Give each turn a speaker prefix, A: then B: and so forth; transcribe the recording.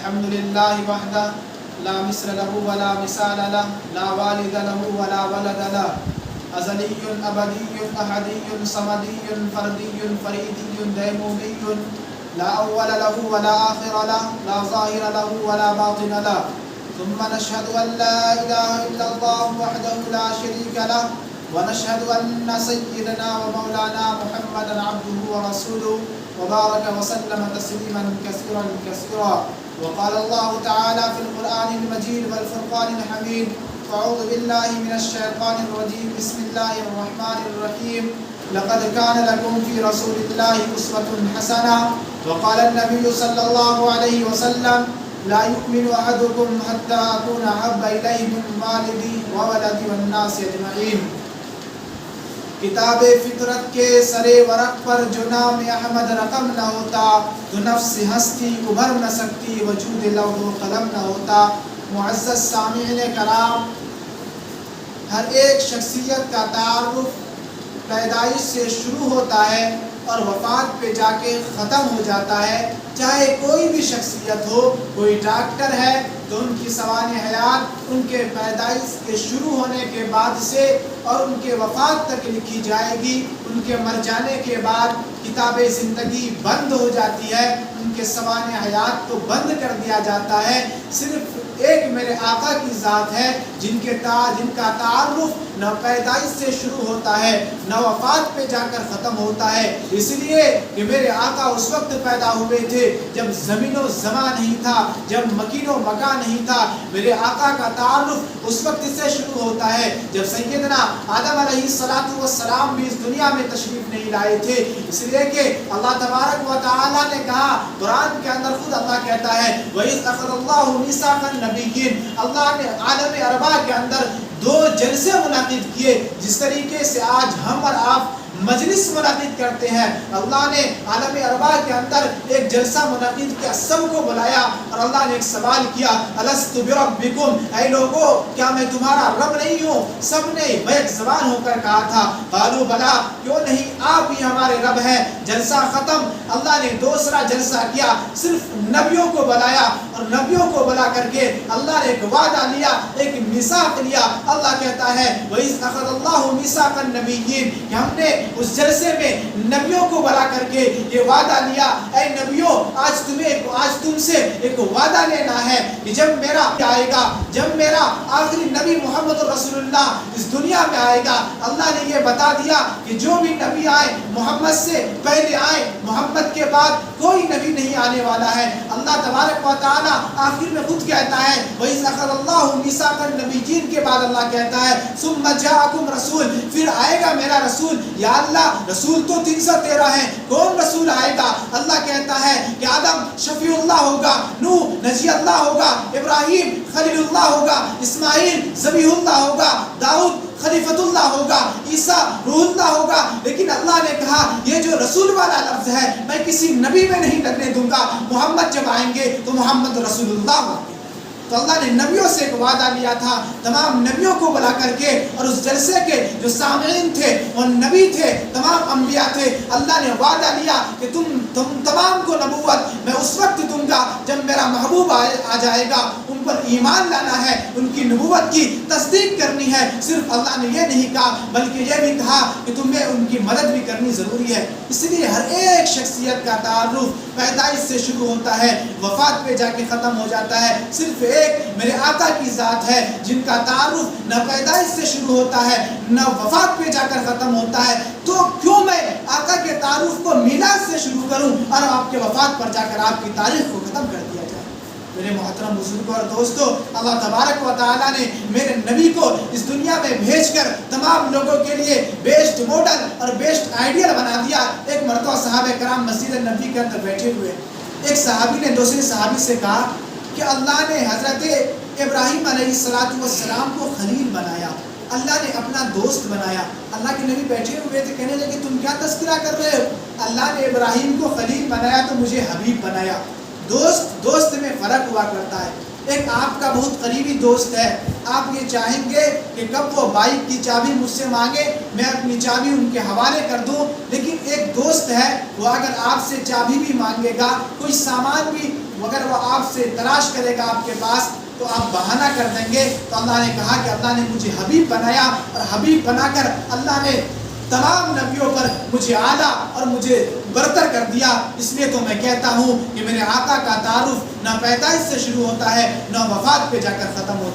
A: الحمد لله وحده لا مثل له ولا مثال له لا والد له ولا ولد له ازلی ابدی احدی صمدی فردی فریدی دیمومی لا اول له ولا آخر له لا ظاهر له ولا باطن له ثم نشهد ان لا اله الا الله وحده لا شريك له ونشهد ان سيدنا ومولانا محمدا عبده ورسوله وبارك وسلم تسليما كثيرا كثيرا. وقال الله تعالى في القرآن المجيد والفرقان الحميد: أعوذ بالله من الشيطان الرجيم بسم الله الرحمن الرحيم لقد كان لكم في رسول الله أسوة حسنة. وقال النبي صلى الله عليه وسلم: لا يؤمن أحدكم حتى أكون أحب إليه من والدي وولدي والناس أجمعين. کتاب فطرت کے سر ورق پر جو نام احمد رقم نہ ہوتا تو نفس ہستی ابھر نہ سکتی، وجود لوح و قلم نہ ہوتا. معزز سامعین کرام، ہر ایک شخصیت کا تعارف پیدائش سے شروع ہوتا ہے اور وفات پہ جا کے ختم ہو جاتا ہے. چاہے کوئی بھی شخصیت ہو، کوئی ڈاکٹر ہے تو ان کی سوانح حیات ان کے پیدائش کے شروع ہونے کے بعد سے اور ان کے وفات تک لکھی جائے گی. ان کے مر جانے کے بعد کتاب زندگی بند ہو جاتی ہے، ان کے سوانح حیات کو بند کر دیا جاتا ہے. صرف ایک میرے آقا کی ذات ہے جن کا تعارف نہ پیدائش سے شروع ہوتا ہے نہ وفات پہ جا کر ختم ہوتا ہے. اس لیے کہ میرے آقا اس وقت پیدا ہوئے تھے جب زمین و زمان نہیں تھا، جب مکین و مکان نہیں تھا. میرے آقا کا تعارف اس وقت سے شروع ہوتا ہے جب سیدنا آدم علیہ السلام بھی اس دنیا میں تشریف نہیں لائے تھے. اس لیے کہ اللہ تبارک و تعالی نے کہا، قرآن کے اندر خود اللہ کہتا ہے وَإِذْ أَخَذَ اللَّهُ مِيثَاقَ النَّبِيِّينَ. اللہ نے عالم اربع کے اندر 2 جلسے منعقد کیے جس طریقے سے آج ہم اور آپ مجلس منعقد کرتے ہیں. اللہ نے عالم اربع کے اندر ایک جلسہ منعقد کیا، سب کو بلایا اور اللہ نے ایک سوال کیا: الست بربکم، اے لوگو کیا میں تمہارا رب نہیں ہوں؟ سب نے بیک زبان ہو کر کہا تھا قالوا بلا، کیوں نہیں، آپ ہی ہمارے رب ہیں. جلسہ ختم. اللہ نے دوسرا جلسہ کیا، صرف نبیوں کو بلایا اور نبیوں کو بلا کر کے اللہ نے ایک وعدہ لیا، ایک میثاق لیا. اللہ کہتا ہے وَإِذْ أَخَذَ اللَّهُ مِيثَاقَ النَّبِيِّينَ کہ ہم نے اس جلسے میں نبیوں کو بلا کر کے یہ وعدہ لیا: اے نبیوں، آج تم سے ایک وعدہ لینا ہے کہ جب میرا آئے گا، جب میرا آخری نبی محمد رسول اللہ اس دنیا میں آئے گا. اللہ نے یہ بتا دیا کہ جو بھی نبی آئے محمد سے پہلے آئے، محمد کے بعد کوئی نبی نہیں آنے والا ہے. اللہ تبارک و تعالی آخر میں خود کہتا ہے وَإِذْ أَخَذَ اللَّهُ مِيثَاقَ النَّبِيِّينَ کے بعد اللہ کہتا ہے ثُمَّ جَاءَكُمْ رَسُولٌ، پھر آئے گا میرا رسول. یا اللہ، رسول تو 313 ہیں، کون رسول آئے گا؟ اللہ کہتا ہے کہ آدم شفیع اللہ ہوگا، نوح نجی اللہ ہوگا، ابراہیم خلیل اللہ ہوگا، اسماعیل ذبیح اللہ ہوگا، داؤد خلیفۃ اللہ ہوگا، عیسیٰ روح اللہ ہوگا. لیکن اللہ نے کہا یہ جو رسول والا لفظ ہے میں کسی نبی میں نہیں لگنے دوں گا. محمد جب آئیں گے تو محمد رسول اللہ ہوں گے. تو اللہ نے نبیوں سے ایک وعدہ لیا تھا، تمام نبیوں کو بلا کر کے، اور اس جلسے کے جو سامعین تھے وہ نبی تھے، تمام انبیاء تھے. اللہ نے وعدہ لیا کہ تم تمام کو نبوت میں اس وقت دوں گا جب میرا محبوب آ جائے گا. ان پر ایمان لانا ہے، ان کی نبوت کی تصدیق کرنی ہے. صرف اللہ نے یہ نہیں کہا بلکہ یہ بھی کہا کہ تمہیں ان کی مدد بھی کرنی ضروری ہے. اس لیے ہر ایک شخصیت کا تعارف پیدائش سے شروع ہوتا ہے، وفات پہ جا کے ختم ہو جاتا ہے. صرف ایک میرے آقا کی ذات ہے جن کا تعارف نہ پیدائش سے شروع ہوتا ہے نہ وفات پہ جا کر ختم ہوتا ہے. تو کیوں میں آقا کے تعارف کو میلاد سے شروع کروں اور آپ کے وفات پر جا کر آپ کی تاریخ کو ختم کر دیا جائے؟ میرے محترم بزرگوں اور دوستوں، اللہ تبارک و تعالیٰ نے میرے نبی کو اس دنیا میں بھیج کر تمام لوگوں کے لیے بیسٹ ماڈل اور بیسٹ آئیڈیل بنا دیا. ایک مرتبہ صحابہ کرام مسجد نبی کے اندر بیٹھے ہوئے، ایک صحابی نے دوسرے صحابی سے کہا کہ اللہ نے حضرت ابراہیم علیہ السلام کو خلیل بنایا، اللہ نے اپنا دوست بنایا. اللہ کے نبی بیٹھے ہوئے تھے، کہنے لگے تم کیا تذکرہ کر رہے ہو؟ اللہ نے ابراہیم کو خلیل بنایا تو مجھے حبیب بنایا. دوست میں فرق ہوا کرتا ہے. ایک آپ کا بہت قریبی دوست ہے، آپ یہ چاہیں گے کہ کب وہ بائک کی چابی مجھ سے مانگے میں اپنی چابی ان کے حوالے کر دوں. لیکن ایک دوست ہے وہ اگر آپ سے چابی بھی مانگے گا، کوئی سامان بھی مگر وہ آپ سے تلاش کرے گا آپ کے پاس تو آپ بہانہ کر دیں گے. تو اللہ نے کہا کہ اللہ نے مجھے حبیب بنایا اور حبیب بنا کر اللہ نے تمام نبیوں پر مجھے اعلیٰ اور مجھے برتر کر دیا. اس لیے تو میں کہتا ہوں کہ میرے آقا کا تعارف نہ پیدائش سے شروع ہوتا ہے نہ وفات پہ جا کر ختم ہوتا ہے.